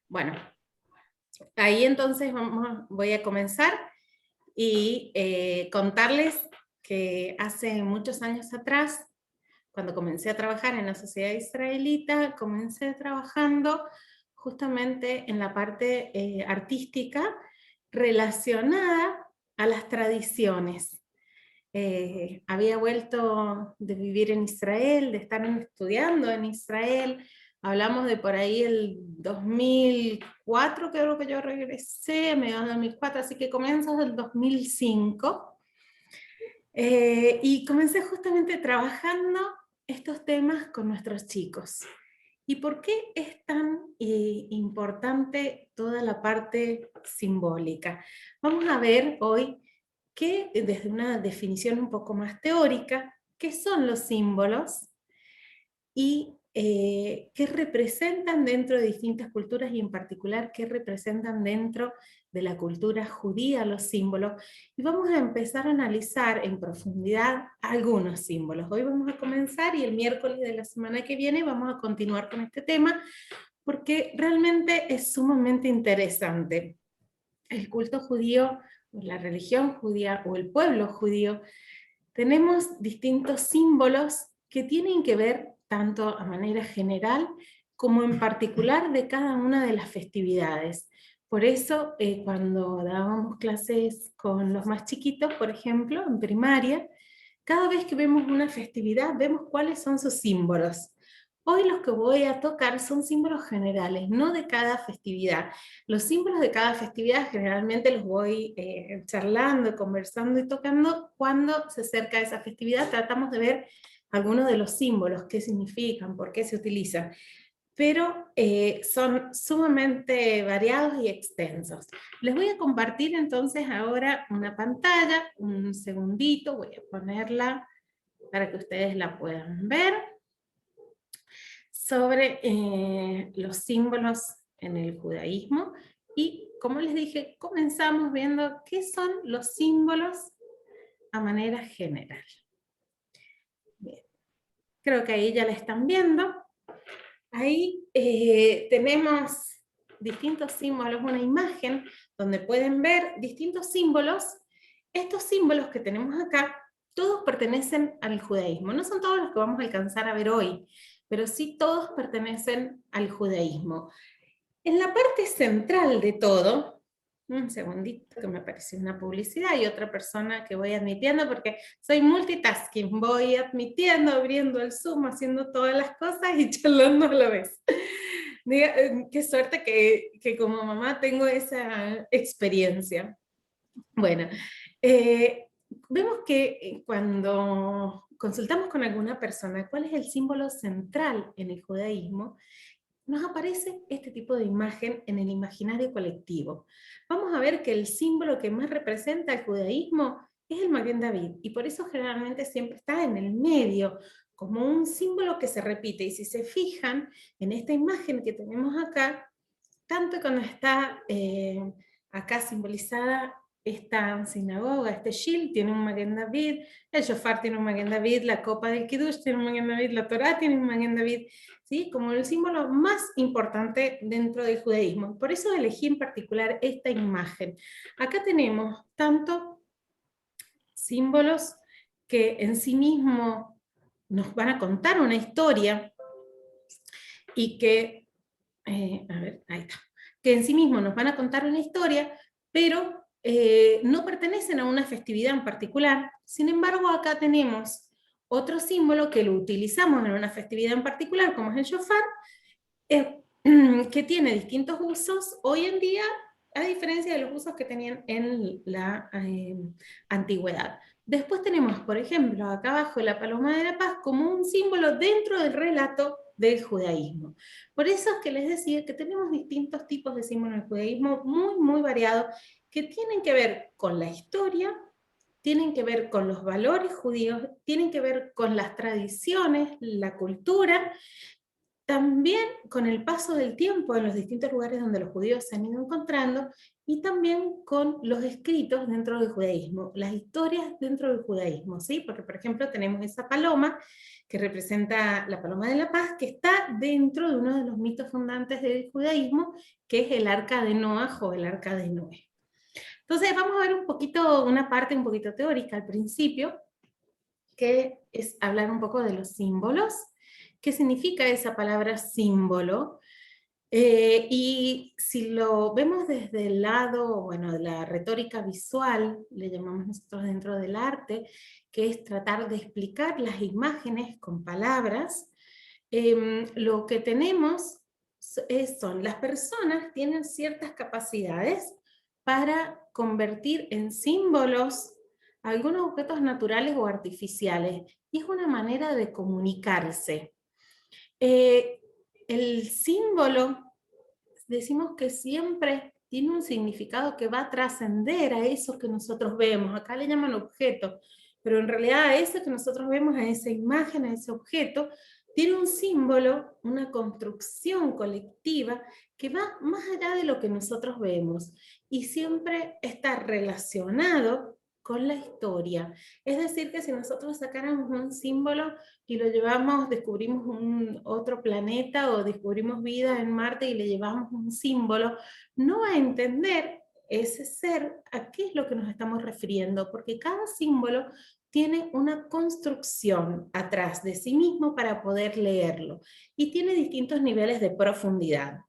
Bueno, ahí entonces voy a comenzar y contarles que hace muchos años atrás, cuando comencé a trabajar en la sociedad israelita, comencé trabajando justamente en la parte artística relacionada a las tradiciones. Había vuelto de vivir en Israel, de estar estudiando en Israel. Hablamos de por ahí el 2004, creo que yo regresé, a mediados de 2004, así que comienzos del 2005. Y comencé justamente trabajando estos temas con nuestros chicos. ¿Y por qué es tan importante toda la parte simbólica? Vamos a ver hoy que desde una definición un poco más teórica, qué son los símbolos y qué representan dentro de distintas culturas y en particular qué representan dentro de la cultura judía los símbolos. Y vamos a empezar a analizar en profundidad algunos símbolos. Hoy vamos a comenzar y el miércoles de la semana que viene vamos a continuar con este tema porque realmente es sumamente interesante. El culto judío, la religión judía o el pueblo judío, tenemos distintos símbolos que tienen que ver tanto a manera general como en particular de cada una de las festividades. Por eso, cuando dábamos clases con los más chiquitos, por ejemplo, en primaria, cada vez que vemos una festividad, vemos cuáles son sus símbolos. Hoy los que voy a tocar son símbolos generales, no de cada festividad. Los símbolos de cada festividad generalmente los voy charlando, conversando y tocando cuando se acerca esa festividad. Tratamos de ver algunos de los símbolos, qué significan, por qué se utilizan, pero son sumamente variados y extensos. Les voy a compartir entonces ahora una pantalla, un segundito, voy a ponerla para que ustedes la puedan ver, sobre los símbolos en el judaísmo. Y como les dije, comenzamos viendo qué son los símbolos a manera general. Bien. Creo que ahí ya la están viendo. Ahí tenemos distintos símbolos, una imagen donde pueden ver distintos símbolos. Estos símbolos que tenemos acá, todos pertenecen al judaísmo. No son todos los que vamos a alcanzar a ver hoy, pero sí todos pertenecen al judaísmo. En la parte central de todo, un segundito que me apareció una publicidad y otra persona que voy admitiendo porque soy multitasking, voy admitiendo, abriendo el Zoom, haciendo todas las cosas y charlando a la vez. Qué suerte que como mamá tengo esa experiencia. Bueno, vemos que cuando consultamos con alguna persona cuál es el símbolo central en el judaísmo, nos aparece este tipo de imagen en el imaginario colectivo. Vamos a ver que el símbolo que más representa el judaísmo es el Maguen David, y por eso generalmente siempre está en el medio, como un símbolo que se repite. Y si se fijan en esta imagen que tenemos acá, tanto cuando está acá simbolizada esta sinagoga, este Shil tiene un Maguen David, el Shofar tiene un Maguen David, la copa del Kiddush tiene un Maguen David, la Torá tiene un Maguen David, ¿sí? Como el símbolo más importante dentro del judaísmo. Por eso elegí en particular esta imagen. Acá tenemos tanto símbolos que en sí mismos nos van a contar una historia y que, a ver, ahí está, que en sí mismos nos van a contar una historia, pero no pertenecen a una festividad en particular. Sin embargo, acá tenemos otro símbolo que lo utilizamos en una festividad en particular, como es el shofar, que tiene distintos usos hoy en día, a diferencia de los usos que tenían en la antigüedad. Después tenemos, por ejemplo, acá abajo la paloma de la paz como un símbolo dentro del relato del judaísmo. Por eso es que les decía que tenemos distintos tipos de símbolos en el judaísmo muy, muy variados, que tienen que ver con la historia, tienen que ver con los valores judíos, tienen que ver con las tradiciones, la cultura, también con el paso del tiempo en los distintos lugares donde los judíos se han ido encontrando, y también con los escritos dentro del judaísmo, las historias dentro del judaísmo, ¿sí? Porque, por ejemplo, tenemos esa paloma que representa la paloma de la paz, que está dentro de uno de los mitos fundantes del judaísmo, que es el arca de Noaj o el arca de Noé. Entonces vamos a ver un poquito, una parte un poquito teórica al principio, que es hablar un poco de los símbolos. ¿Qué significa esa palabra símbolo? Y si lo vemos desde el lado, bueno, de la retórica visual, le llamamos nosotros dentro del arte, que es tratar de explicar las imágenes con palabras, lo que tenemos son las personas tienen ciertas capacidades para convertir en símbolos algunos objetos naturales o artificiales, y es una manera de comunicarse. Eh, el símbolo, decimos que siempre tiene un significado que va a trascender a eso que nosotros vemos. Acá le llaman objeto, pero en realidad a eso que nosotros vemos, a esa imagen, a ese objeto, tiene un símbolo, una construcción colectiva que va más allá de lo que nosotros vemos y siempre está relacionado con la historia. Es decir, que si nosotros sacáramos un símbolo y lo llevamos, descubrimos otro planeta o descubrimos vida en Marte y le llevamos un símbolo, no va a entender ese ser a qué es lo que nos estamos refiriendo, porque cada símbolo tiene una construcción atrás de sí mismo para poder leerlo y tiene distintos niveles de profundidad.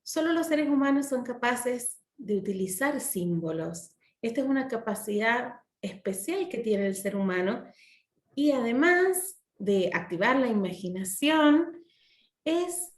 Solo los seres humanos son capaces de utilizar símbolos. Esta es una capacidad especial que tiene el ser humano, y además de activar la imaginación, es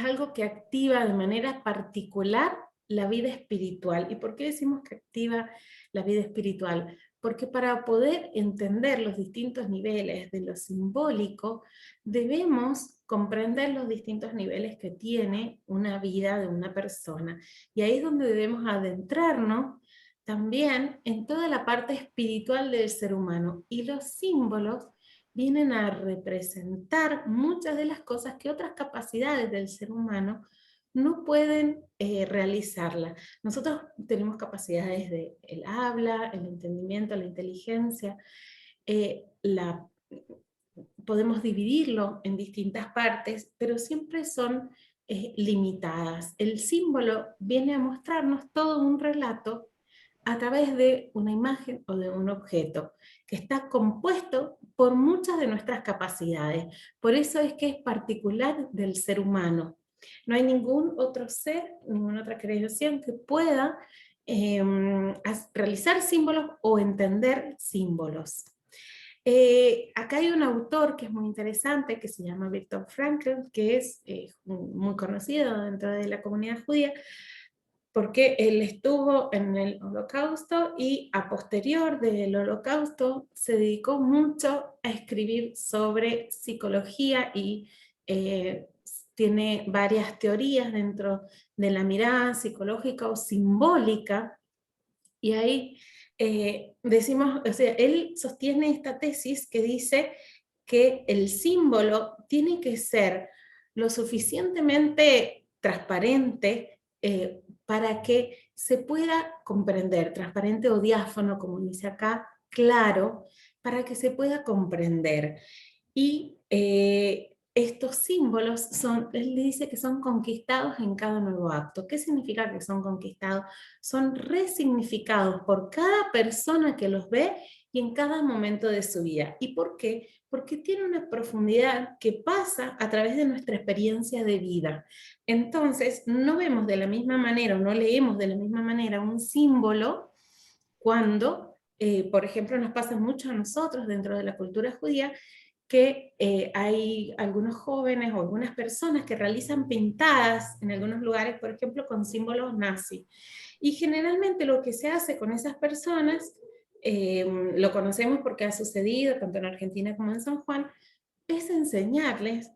algo que activa de manera particular la vida espiritual. ¿Y por qué decimos que activa la vida espiritual? Porque para poder entender los distintos niveles de lo simbólico, debemos comprender los distintos niveles que tiene una vida de una persona. Y ahí es donde debemos adentrarnos también en toda la parte espiritual del ser humano. Y los símbolos vienen a representar muchas de las cosas que otras capacidades del ser humano no pueden realizarla. Nosotros tenemos capacidades de el habla, el entendimiento, la inteligencia, la, podemos dividirlo en distintas partes, pero siempre son limitadas. El símbolo viene a mostrarnos todo un relato a través de una imagen o de un objeto, que está compuesto por muchas de nuestras capacidades. Por eso es que es particular del ser humano. No hay ningún otro ser, ninguna otra creación que pueda realizar símbolos o entender símbolos. Acá hay un autor que es muy interesante, que se llama Viktor Frankl, que es muy conocido dentro de la comunidad judía, porque él estuvo en el Holocausto y a posterior del Holocausto se dedicó mucho a escribir sobre psicología y tiene varias teorías dentro de la mirada psicológica o simbólica, y ahí decimos, o sea, él sostiene esta tesis que dice que el símbolo tiene que ser lo suficientemente transparente para que se pueda comprender, transparente o diáfano, como dice acá, claro, para que se pueda comprender. Y estos símbolos son, él dice que son conquistados en cada nuevo acto. ¿Qué significa que son conquistados? Son resignificados por cada persona que los ve y en cada momento de su vida. ¿Y por qué? Porque tiene una profundidad que pasa a través de nuestra experiencia de vida. Entonces, no vemos de la misma manera o no leemos de la misma manera un símbolo cuando, por ejemplo, nos pasa mucho a nosotros dentro de la cultura judía, que hay algunos jóvenes o algunas personas que realizan pintadas en algunos lugares, por ejemplo, con símbolos nazis. Y generalmente lo que se hace con esas personas, lo conocemos porque ha sucedido tanto en Argentina como en San Juan, es enseñarles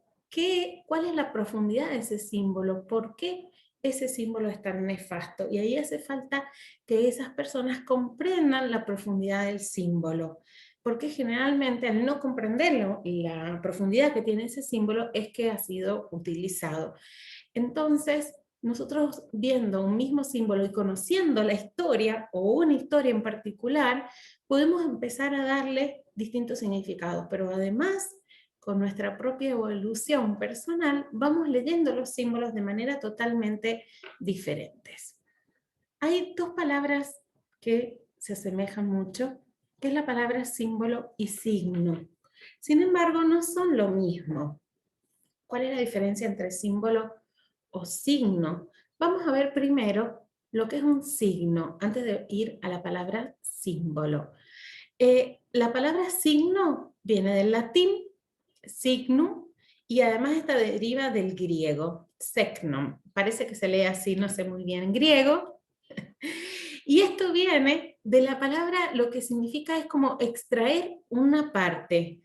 cuál es la profundidad de ese símbolo, por qué ese símbolo es tan nefasto. Y ahí hace falta que esas personas comprendan la profundidad del símbolo, porque generalmente al no comprenderlo, la profundidad que tiene ese símbolo es que ha sido utilizado. Entonces, nosotros viendo un mismo símbolo y conociendo la historia o una historia en particular, podemos empezar a darle distintos significados, pero además, con nuestra propia evolución personal, vamos leyendo los símbolos de manera totalmente diferentes. Hay dos palabras que se asemejan mucho, que es la palabra símbolo y signo. Sin embargo, no son lo mismo. ¿Cuál es la diferencia entre símbolo o signo? Vamos a ver primero lo que es un signo, antes de ir a la palabra símbolo. La palabra signo viene del latín, signum, y además esta deriva del griego, secnon. Parece que se lee así, no sé muy bien en griego. Y esto viene de la palabra, lo que significa es como extraer una parte.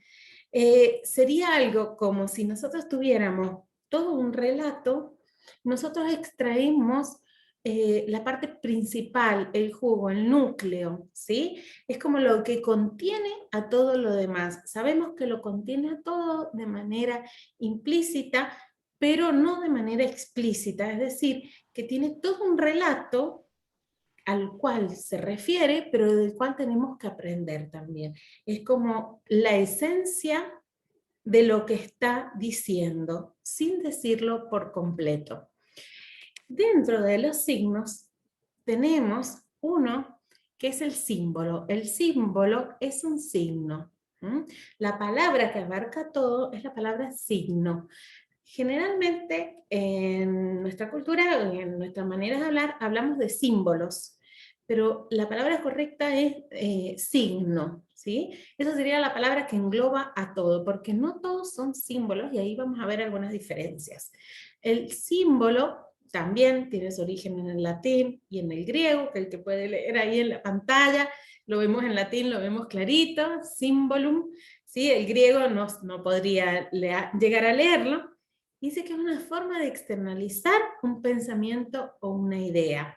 Sería algo como si nosotros tuviéramos todo un relato, nosotros extraemos la parte principal, el jugo, el núcleo, ¿sí? Es como lo que contiene a todo lo demás. Sabemos que lo contiene a todo de manera implícita, pero no de manera explícita, es decir, que tiene todo un relato al cual se refiere, pero del cual tenemos que aprender también. Es como la esencia de lo que está diciendo, sin decirlo por completo. Dentro de los signos tenemos uno que es el símbolo. El símbolo es un signo. La palabra que abarca todo es la palabra signo. Generalmente en nuestra cultura, en nuestra manera de hablar, hablamos de símbolos, pero la palabra correcta es signo, ¿sí? Esa sería la palabra que engloba a todo, porque no todos son símbolos y ahí vamos a ver algunas diferencias. El símbolo también tiene su origen en el latín y en el griego, que el que puede leer ahí en la pantalla, lo vemos en latín, lo vemos clarito, symbolum, ¿sí? El griego no podría llegar a leerlo. Dice que es una forma de externalizar un pensamiento o una idea.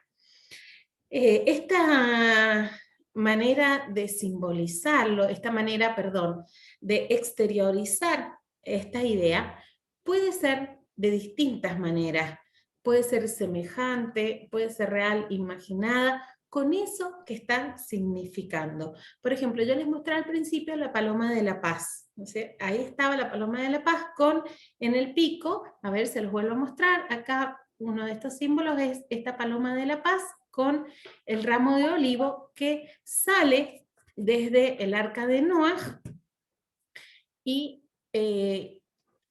Esta manera de simbolizarlo, de exteriorizar esta idea, puede ser de distintas maneras. Puede ser semejante, puede ser real, imaginada, con eso que están significando. Por ejemplo, yo les mostré al principio la paloma de la paz. Ahí estaba la paloma de la paz en el pico, a ver, se los vuelvo a mostrar. Acá uno de estos símbolos es esta paloma de la paz con el ramo de olivo que sale desde el arca de Noah y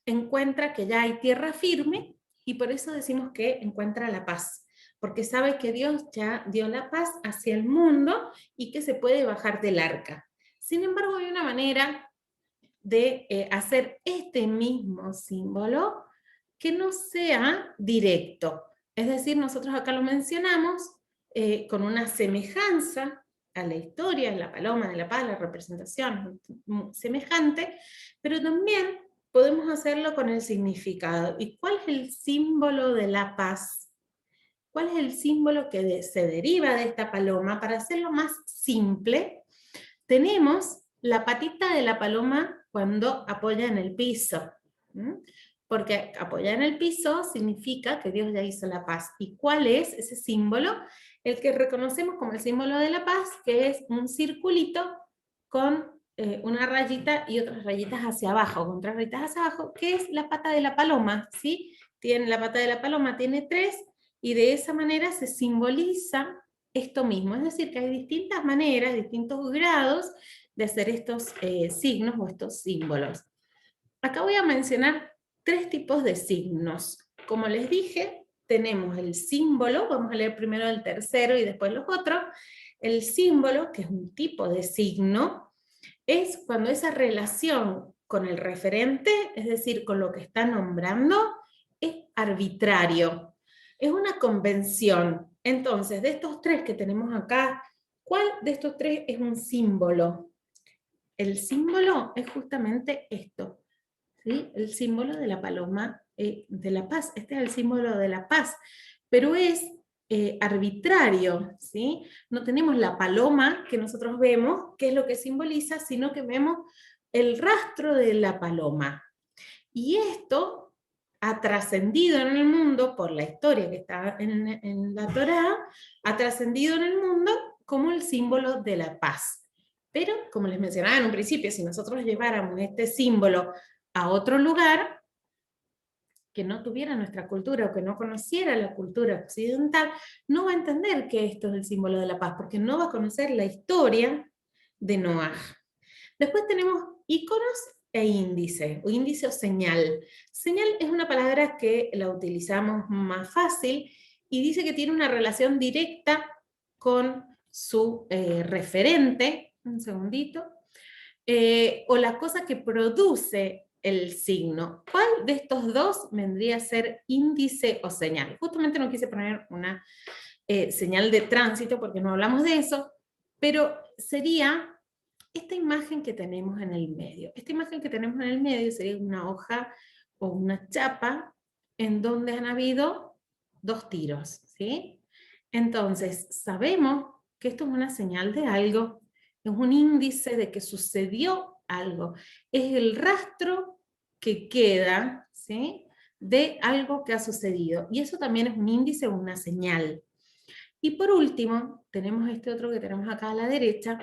encuentra que ya hay tierra firme, y por eso decimos que encuentra la paz, porque sabe que Dios ya dio la paz hacia el mundo y que se puede bajar del arca. Sin embargo, hay una manera de hacer este mismo símbolo que no sea directo. Es decir, nosotros acá lo mencionamos con una semejanza a la historia, la paloma de la paz, la representación semejante, pero también podemos hacerlo con el significado. ¿Y cuál es el símbolo de la paz? ¿Cuál es el símbolo que se deriva de esta paloma? Para hacerlo más simple, tenemos la patita de la paloma cuando apoya en el piso. Porque apoyar en el piso significa que Dios ya hizo la paz. ¿Y cuál es ese símbolo? El que reconocemos como el símbolo de la paz, que es un circulito con una rayita y otras rayitas hacia abajo, con otras rayitas hacia abajo, que es la pata de la paloma, ¿sí? La pata de la paloma tiene 3, y de esa manera se simboliza esto mismo. Es decir, que hay distintas maneras, distintos grados de hacer estos signos o estos símbolos. Acá voy a mencionar 3 tipos de signos. Como les dije, tenemos el símbolo, vamos a leer primero el tercero y después los otros. El símbolo, que es un tipo de signo, es cuando esa relación con el referente, es decir, con lo que está nombrando, es arbitrario. Es una convención. Entonces, de estos 3 que tenemos acá, ¿cuál de estos 3 es un símbolo? El símbolo es justamente esto. ¿Sí? El símbolo de la paloma de la paz. Este es el símbolo de la paz, pero es arbitrario, ¿sí? No tenemos la paloma que nosotros vemos, que es lo que simboliza, sino que vemos el rastro de la paloma. Y esto ha trascendido en el mundo, por la historia que está en la Torá, ha trascendido en el mundo como el símbolo de la paz. Pero, como les mencionaba en un principio, si nosotros lleváramos este símbolo a otro lugar, que no tuviera nuestra cultura o que no conociera la cultura occidental, no va a entender que esto es el símbolo de la paz, porque no va a conocer la historia de Noah. Después tenemos íconos e índice, o índice o señal. Señal es una palabra que la utilizamos más fácil y dice que tiene una relación directa con su referente, un segundito, o la cosa que produce el signo. ¿Cuál de estos dos vendría a ser índice o señal? Justamente no quise poner una señal de tránsito porque no hablamos de eso, pero sería esta imagen que tenemos en el medio. Esta imagen que tenemos en el medio sería una hoja o una chapa en donde han habido dos tiros, ¿sí? Entonces, sabemos que esto es una señal de algo, es un índice de que sucedió algo, es el rastro que queda, ¿sí?, de algo que ha sucedido, y eso también es un índice o una señal. Y por último, tenemos este otro que tenemos acá a la derecha,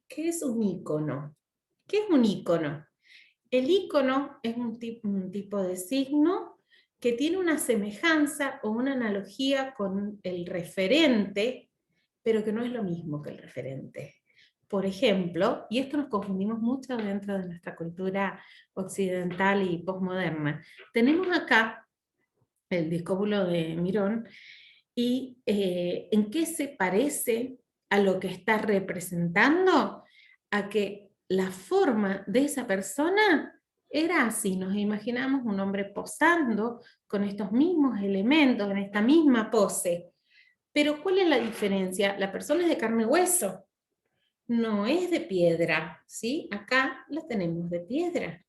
que es un icono. ¿Qué es un icono? El icono es un tipo de signo que tiene una semejanza o una analogía con el referente, pero que no es lo mismo que el referente. Por ejemplo, y esto nos confundimos mucho dentro de nuestra cultura occidental y posmoderna, tenemos acá el discóbulo de Mirón, y en qué se parece a lo que está representando, a que la forma de esa persona era así. Nos imaginamos un hombre posando con estos mismos elementos, en esta misma pose. Pero ¿cuál es la diferencia? La persona es de carne y hueso, no es de piedra, ¿sí? Acá la tenemos de piedra.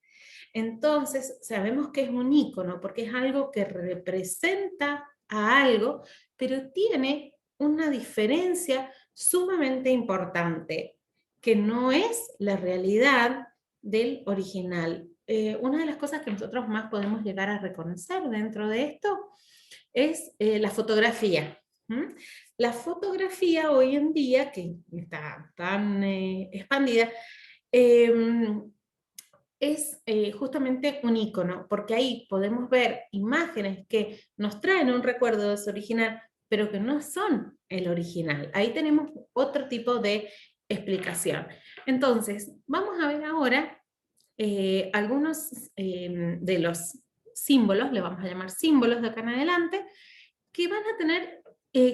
Entonces, sabemos que es un ícono porque es algo que representa a algo, pero tiene una diferencia sumamente importante, que no es la realidad del original. Una de las cosas que nosotros más podemos llegar a reconocer dentro de esto es la fotografía. ¿Mm? La fotografía hoy en día, que está tan expandida, es justamente un icono, porque ahí podemos ver imágenes que nos traen un recuerdo de su original, pero que no son el original. Ahí tenemos otro tipo de explicación. Entonces, vamos a ver ahora algunos de los símbolos, le vamos a llamar símbolos de acá en adelante, que van a tener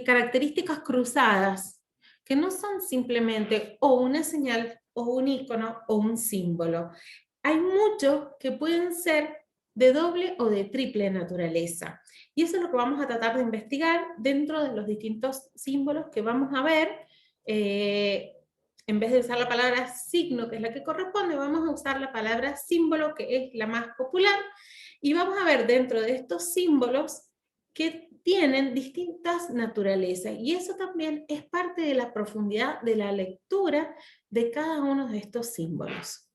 características cruzadas, que no son simplemente o una señal o un icono o un símbolo. Hay muchos que pueden ser de doble o de triple naturaleza. Y eso es lo que vamos a tratar de investigar dentro de los distintos símbolos que vamos a ver. En vez de usar la palabra signo, que es la que corresponde, vamos a usar la palabra símbolo, que es la más popular, y vamos a ver dentro de estos símbolos que tienen distintas naturalezas, y eso también es parte de la profundidad de la lectura de cada uno de estos símbolos.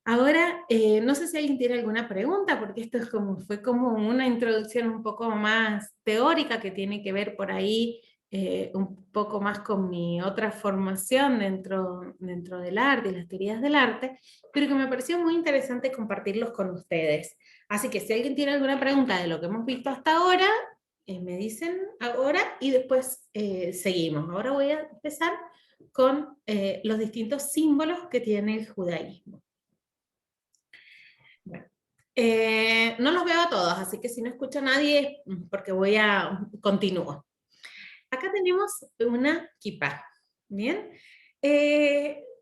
Ahora, no sé si alguien tiene alguna pregunta, porque esto es fue como una introducción un poco más teórica que tiene que ver por ahí un poco más con mi otra formación dentro del arte y las teorías del arte, pero que me pareció muy interesante compartirlos con ustedes. Así que si alguien tiene alguna pregunta de lo que hemos visto hasta ahora, me dicen ahora y después seguimos. Ahora voy a empezar con los distintos símbolos que tiene el judaísmo. Bueno, no los veo a todos, así que si no escucho a nadie, porque continúo. Acá tenemos una kippah, ¿bien?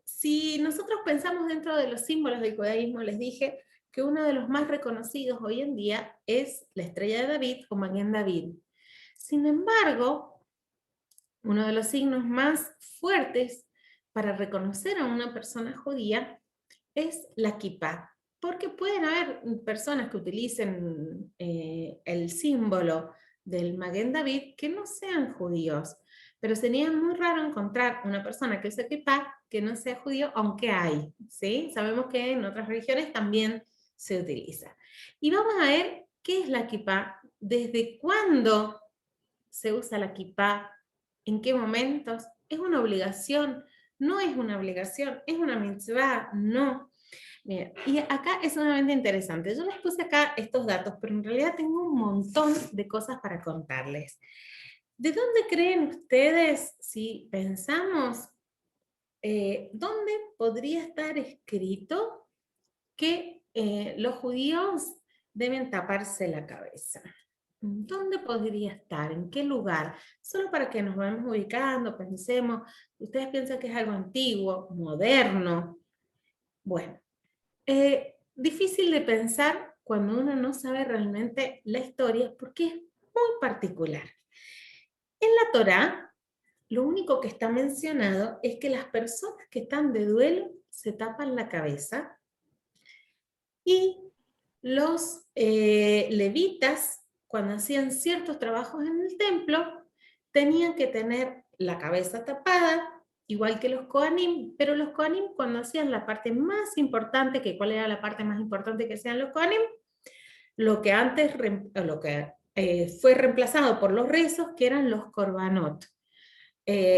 Si nosotros pensamos dentro de los símbolos del judaísmo, les dije que uno de los más reconocidos hoy en día es la estrella de David o Maguen David. Sin embargo, uno de los signos más fuertes para reconocer a una persona judía es la kippah, porque pueden haber personas que utilicen el símbolo del Maguen David que no sean judíos, pero sería muy raro encontrar una persona que use kippah que no sea judío, aunque hay, ¿sí? Sabemos que en otras religiones también se utiliza. Y vamos a ver ¿Qué es la kipá? ¿Desde cuándo se usa la kipá? ¿En qué momentos? ¿Es una obligación? ¿No es una obligación? ¿Es una mitzvah? No. Bien, y acá es sumamente interesante. Yo les puse acá estos datos, pero en realidad tengo un montón de cosas para contarles. ¿De dónde creen ustedes, si pensamos, dónde podría estar escrito que los judíos deben taparse la cabeza? ¿Dónde podría estar? ¿En qué lugar? Solo para que nos vayamos ubicando, pensemos. ¿Ustedes piensan que es algo antiguo, moderno? Bueno, difícil de pensar cuando uno no sabe realmente la historia porque es muy particular. En la Torá, lo único que está mencionado es que las personas que están de duelo se tapan la cabeza y los levitas, cuando hacían ciertos trabajos en el templo, tenían que tener la cabeza tapada, igual que los Kohanim, pero los Kohanim cuando hacían la parte más importante, que cuál era la parte más importante que hacían los Kohanim, lo que antes fue reemplazado por los rezos, que eran los korbanot,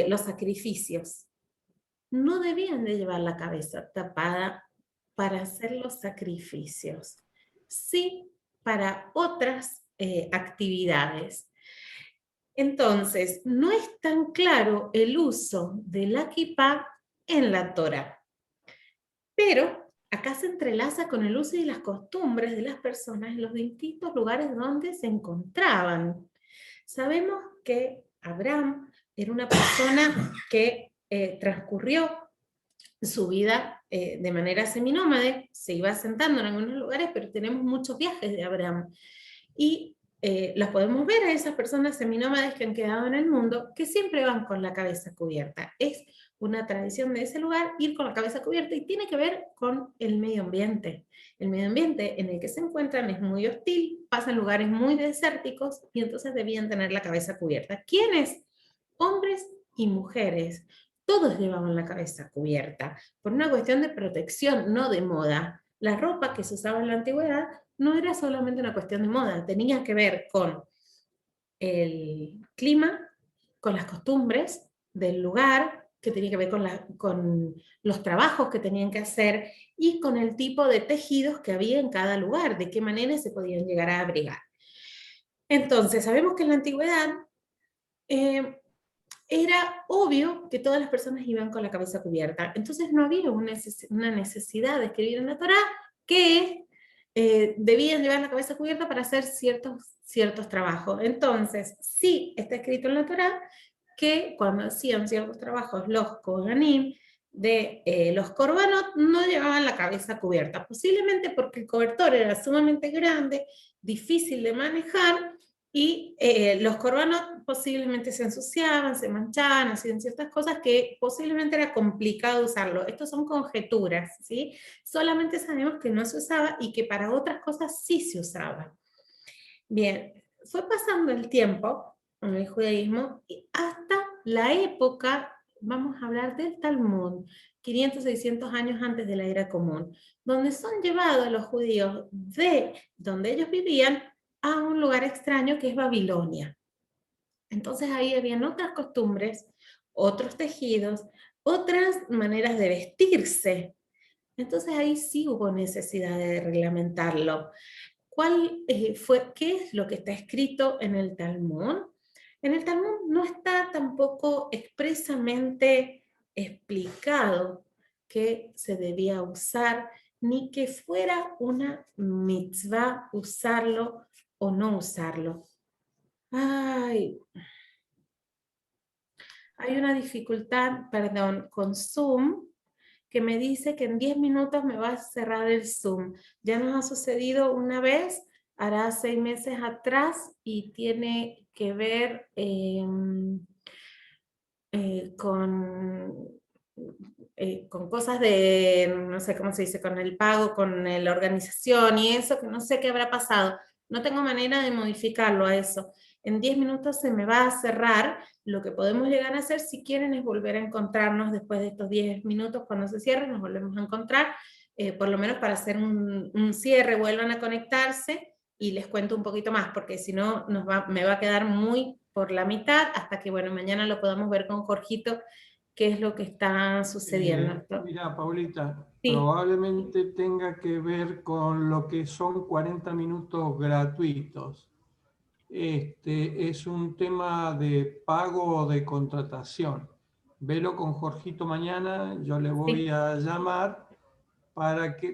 los sacrificios. No debían de llevar la cabeza tapada para hacer los sacrificios, sí para otras actividades. Entonces, no es tan claro el uso de la kipá en la Torá, pero acá se entrelaza con el uso y las costumbres de las personas en los distintos lugares donde se encontraban. Sabemos que Abraham era una persona que transcurrió su vida de manera seminómade, se iba asentando en algunos lugares, pero tenemos muchos viajes de Abraham. Y las podemos ver a esas personas seminómades que han quedado en el mundo, que siempre van con la cabeza cubierta. Es una tradición de ese lugar ir con la cabeza cubierta y tiene que ver con el medio ambiente. El medio ambiente en el que se encuentran es muy hostil, pasan lugares muy desérticos y entonces debían tener la cabeza cubierta. ¿Quiénes? Hombres y mujeres. Todos llevaban la cabeza cubierta por una cuestión de protección, no de moda. La ropa que se usaba en la antigüedad no era solamente una cuestión de moda, tenía que ver con el clima, con las costumbres del lugar, que tenía que ver con los trabajos que tenían que hacer y con el tipo de tejidos que había en cada lugar, de qué manera se podían llegar a abrigar. Entonces, sabemos que en la antigüedad era obvio que todas las personas iban con la cabeza cubierta. Entonces no había una necesidad de escribir en la Torá que debían llevar la cabeza cubierta para hacer ciertos trabajos. Entonces, sí está escrito en la Torá que cuando hacían ciertos trabajos los Kohanim de los Korbanot no llevaban la cabeza cubierta, posiblemente porque el cobertor era sumamente grande, difícil de manejar, y los Korbanot posiblemente se ensuciaban, se manchaban, hacían ciertas cosas que posiblemente era complicado usarlo. Estos son conjeturas, ¿sí? Solamente sabemos que no se usaba y que para otras cosas sí se usaba. Bien, fue pasando el tiempo en el judaísmo y hasta la época, vamos a hablar del Talmud, 500, 600 años antes de la era común, donde son llevados los judíos de donde ellos vivían a un lugar extraño que es Babilonia. Entonces ahí habían otras costumbres, otros tejidos, otras maneras de vestirse. Entonces ahí sí hubo necesidad de reglamentarlo. ¿Qué es lo que está escrito en el Talmud? En el Talmud no está tampoco expresamente explicado que se debía usar, ni que fuera una mitzvah usarlo o no usarlo. Ay, hay una dificultad, perdón, con Zoom, que me dice que en 10 minutos me va a cerrar el Zoom. Ya nos ha sucedido una vez, hará 6 meses atrás, y tiene que ver con cosas de, no sé cómo se dice, con el pago, con la organización y eso, que no sé qué habrá pasado. No tengo manera de modificarlo a eso. En 10 minutos se me va a cerrar. Lo que podemos llegar a hacer, si quieren, es volver a encontrarnos después de estos 10 minutos. Cuando se cierre, nos volvemos a encontrar, por lo menos para hacer un cierre, vuelvan a conectarse y les cuento un poquito más, porque si no me va a quedar muy por la mitad, hasta que, bueno, mañana lo podamos ver con Jorgito, qué es lo que está sucediendo. Mira, Paulita, Sí, probablemente tenga que ver con lo que son 40 minutos gratuitos. Es un tema de pago o de contratación. Velo con Jorgito mañana, yo le voy sí. a llamar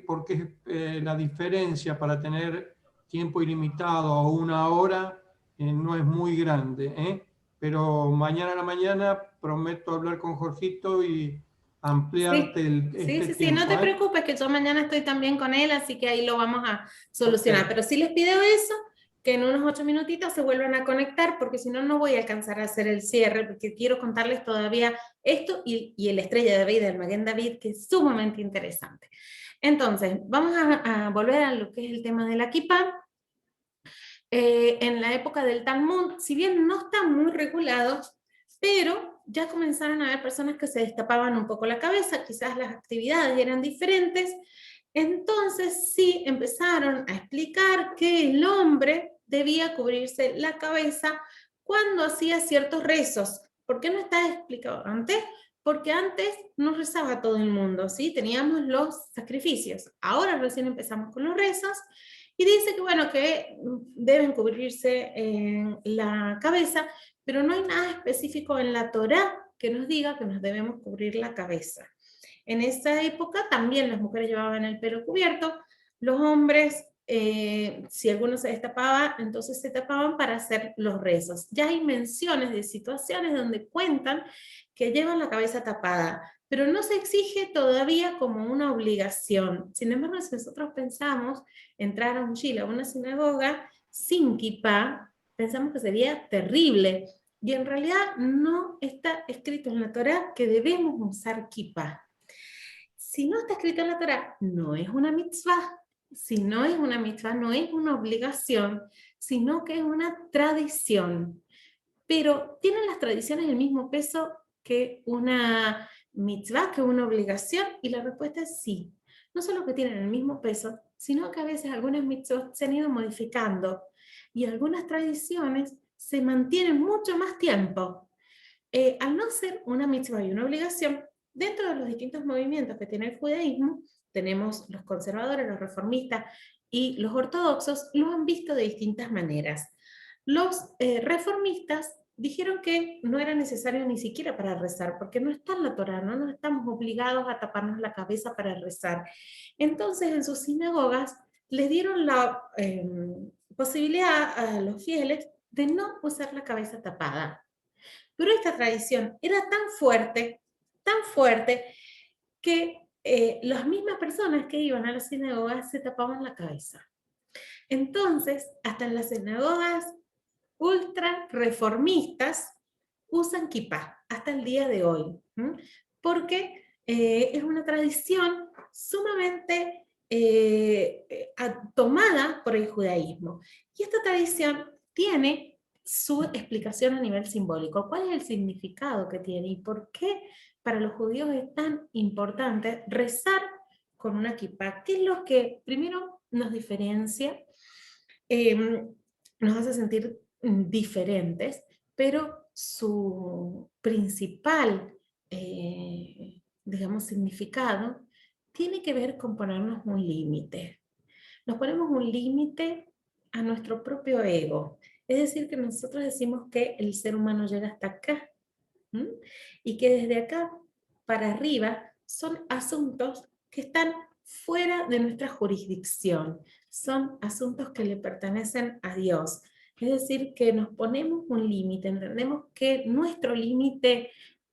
porque la diferencia para tener tiempo ilimitado o una hora no es muy grande, ¿eh? Pero mañana a la mañana prometo hablar con Jorgito y ampliarte Sí, sí, este sí, sí, no te tiempo, ¿eh? preocupes que yo mañana estoy también con él, así que ahí lo vamos a Ok, solucionar. Pero sí les pido eso, que en unos 8 minutitos se vuelvan a conectar, porque si no, no voy a alcanzar a hacer el cierre, porque quiero contarles todavía esto y el Estrella de David, el Maguen David, que es sumamente interesante. Entonces, vamos a volver a lo que es el tema de la kippah. En la época del Talmud, si bien no está muy regulado, pero ya comenzaron a haber personas que se destapaban un poco la cabeza, quizás las actividades eran diferentes, entonces sí empezaron a explicar que el hombre debía cubrirse la cabeza cuando hacía ciertos rezos. ¿Por qué no está explicado antes? Porque antes no rezaba todo el mundo, ¿sí? Teníamos los sacrificios. Ahora recién empezamos con los rezos y dice que, bueno, que deben cubrirse la cabeza, pero no hay nada específico en la Torá que nos diga que nos debemos cubrir la cabeza. En esa época también las mujeres llevaban el pelo cubierto, los hombres, si alguno se destapaba, entonces se tapaban para hacer los rezos. Ya hay menciones de situaciones donde cuentan que llevan la cabeza tapada, pero no se exige todavía como una obligación. Sin embargo, si nosotros pensamos entrar a un shul, a una sinagoga, sin kippah, pensamos que sería terrible. Y en realidad no está escrito en la Torá que debemos usar kippah. Si no está escrito en la Torá, no es una mitzvah. Si no es una mitzvah, no es una obligación, sino que es una tradición. Pero ¿tienen las tradiciones el mismo peso que una mitzvah, que una obligación? Y la respuesta es sí. No solo que tienen el mismo peso, sino que a veces algunas mitzvot se han ido modificando y algunas tradiciones se mantienen mucho más tiempo. Al no ser una mitzvah y una obligación, dentro de los distintos movimientos que tiene el judaísmo, tenemos los conservadores, los reformistas y los ortodoxos, lo han visto de distintas maneras. Los reformistas dijeron que no era necesario ni siquiera para rezar, porque no está en la Torá, no nos estamos obligados a taparnos la cabeza para rezar. Entonces, en sus sinagogas les dieron la posibilidad a los fieles de no usar la cabeza tapada. Pero esta tradición era tan fuerte, que las mismas personas que iban a las sinagogas se tapaban la cabeza. Entonces, hasta en las sinagogas ultra reformistas usan kippah hasta el día de hoy, ¿m? Porque es una tradición sumamente tomada por el judaísmo. Y esta tradición tiene su explicación a nivel simbólico. ¿Cuál es el significado que tiene y por qué para los judíos es tan importante rezar con una kippah? ¿Qué es lo que primero nos diferencia? Nos hace sentir diferentes, pero su principal, digamos, significado tiene que ver con ponernos un límite. Nos ponemos un límite a nuestro propio ego. Es decir, que nosotros decimos que el ser humano llega hasta acá, ¿m? Y que desde acá para arriba son asuntos que están fuera de nuestra jurisdicción, son asuntos que le pertenecen a Dios. Es decir, que nos ponemos un límite, entendemos que nuestro límite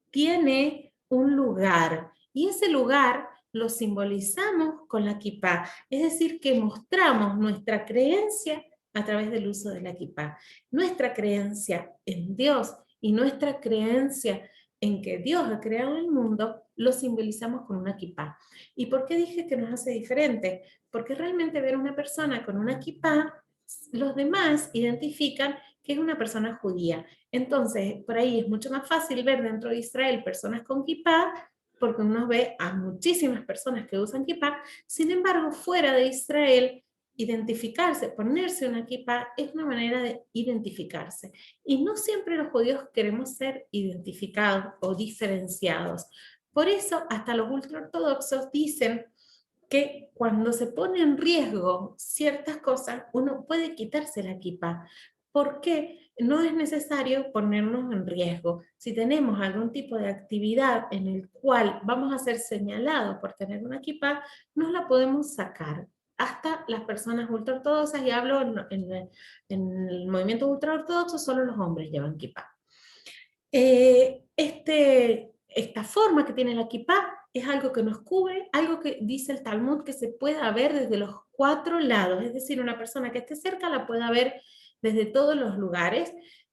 tiene un lugar y ese lugar lo simbolizamos con la kippah, es decir, que mostramos nuestra creencia a través del uso de la kippah, nuestra creencia en Dios y nuestra creencia en que Dios ha creado el mundo, lo simbolizamos con una kippah. ¿Y por qué dije que nos hace diferente? Porque realmente ver a una persona con una kippah, los demás identifican que es una persona judía. Entonces, por ahí es mucho más fácil ver dentro de Israel personas con kippah, porque uno ve a muchísimas personas que usan kippah. Sin embargo, fuera de Israel, identificarse, ponerse una kipá es una manera de identificarse. Y no siempre los judíos queremos ser identificados o diferenciados. Por eso hasta los ultraortodoxos dicen que cuando se pone en riesgo ciertas cosas, uno puede quitarse la kipá, porque no es necesario ponernos en riesgo. Si tenemos algún tipo de actividad en el cual vamos a ser señalados por tener una kipá, nos la podemos sacar. Hasta las personas ultraortodoxas, y hablo en el movimiento ultraortodoxo, solo los hombres llevan kipá. Esta forma que tiene la kipá es algo que nos cubre, algo que dice el Talmud que se pueda ver desde los 4 lados, es decir, una persona que esté cerca la pueda ver desde todos los lugares.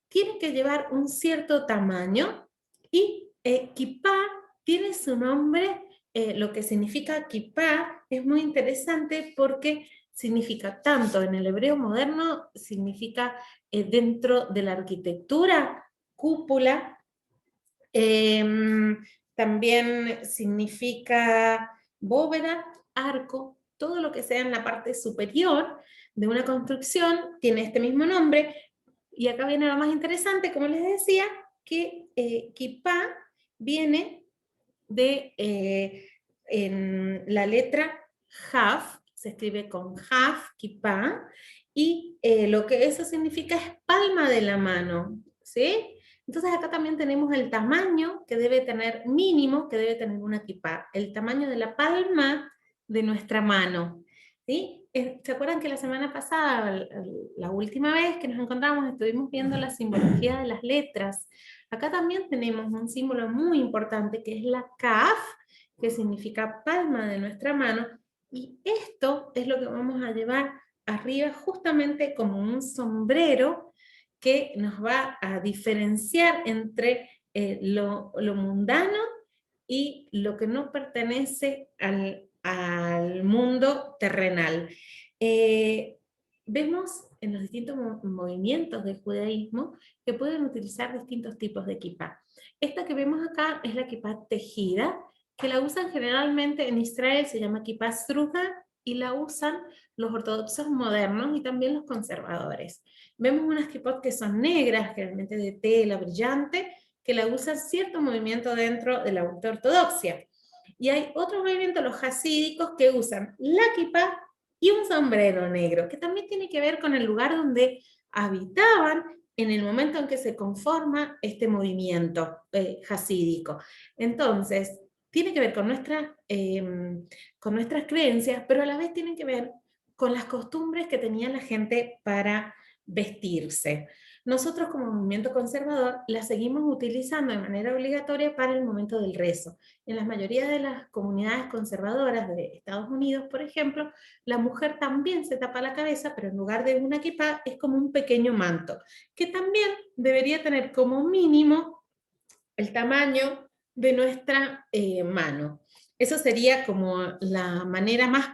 Tiene que llevar un cierto tamaño y kipá tiene su nombre, lo que significa kipá es muy interesante porque significa tanto en el hebreo moderno, significa dentro de la arquitectura, cúpula, también significa bóveda, arco, todo lo que sea en la parte superior de una construcción tiene este mismo nombre. Y acá viene lo más interesante, como les decía, que kipá viene de en la letra Jaf, se escribe con Jaf, kipá, y lo que eso significa es palma de la mano, ¿sí? Entonces acá también tenemos el tamaño que debe tener, mínimo que debe tener una kipá, el tamaño de la palma de nuestra mano, ¿sí? ¿Se acuerdan que la semana pasada, la última vez que nos encontramos, estuvimos viendo la simbología de las letras? Acá también tenemos un símbolo muy importante que es la kaf, que significa palma de nuestra mano, y esto es lo que vamos a llevar arriba justamente como un sombrero que nos va a diferenciar entre lo mundano y lo que no pertenece al mundo terrenal. Vemos en los distintos movimientos del judaísmo que pueden utilizar distintos tipos de kipá. Esta que vemos acá es la kipá tejida, que la usan generalmente en Israel, se llama kipá sruja, y la usan los ortodoxos modernos y también los conservadores. Vemos unas kipot que son negras, generalmente de tela brillante, que la usan cierto movimiento dentro de la ortodoxia. Y hay otro movimiento, los hasídicos, que usan la kipá y un sombrero negro, que también tiene que ver con el lugar donde habitaban en el momento en que se conforma este movimiento hasídico. Entonces, tiene que ver con nuestras creencias, pero a la vez tiene que ver con las costumbres que tenía la gente para vestirse. Nosotros como movimiento conservador la seguimos utilizando de manera obligatoria para el momento del rezo. En la mayoría de las comunidades conservadoras de Estados Unidos, por ejemplo, la mujer también se tapa la cabeza, pero en lugar de una kipá es como un pequeño manto, que también debería tener como mínimo el tamaño de nuestra mano. Eso sería como la manera más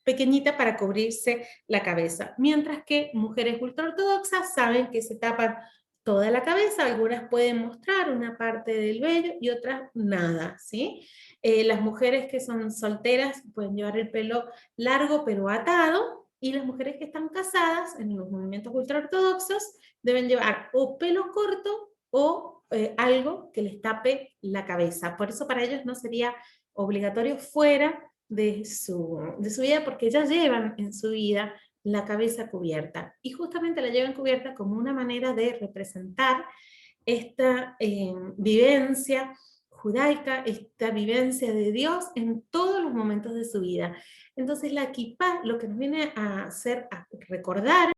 pequeñita para cubrirse la cabeza. Mientras que mujeres ultraortodoxas saben que se tapan toda la cabeza, algunas pueden mostrar una parte del vello y otras nada, ¿sí? Las mujeres que son solteras pueden llevar el pelo largo pero atado, y las mujeres que están casadas en los movimientos ultraortodoxos deben llevar o pelo corto o algo que les tape la cabeza. Por eso para ellos no sería obligatorio fuera de su vida, porque ya llevan en su vida la cabeza cubierta. Y justamente la llevan cubierta como una manera de representar esta vivencia judaica, esta vivencia de Dios en todos los momentos de su vida. Entonces la kipá lo que nos viene a hacer, a recordar,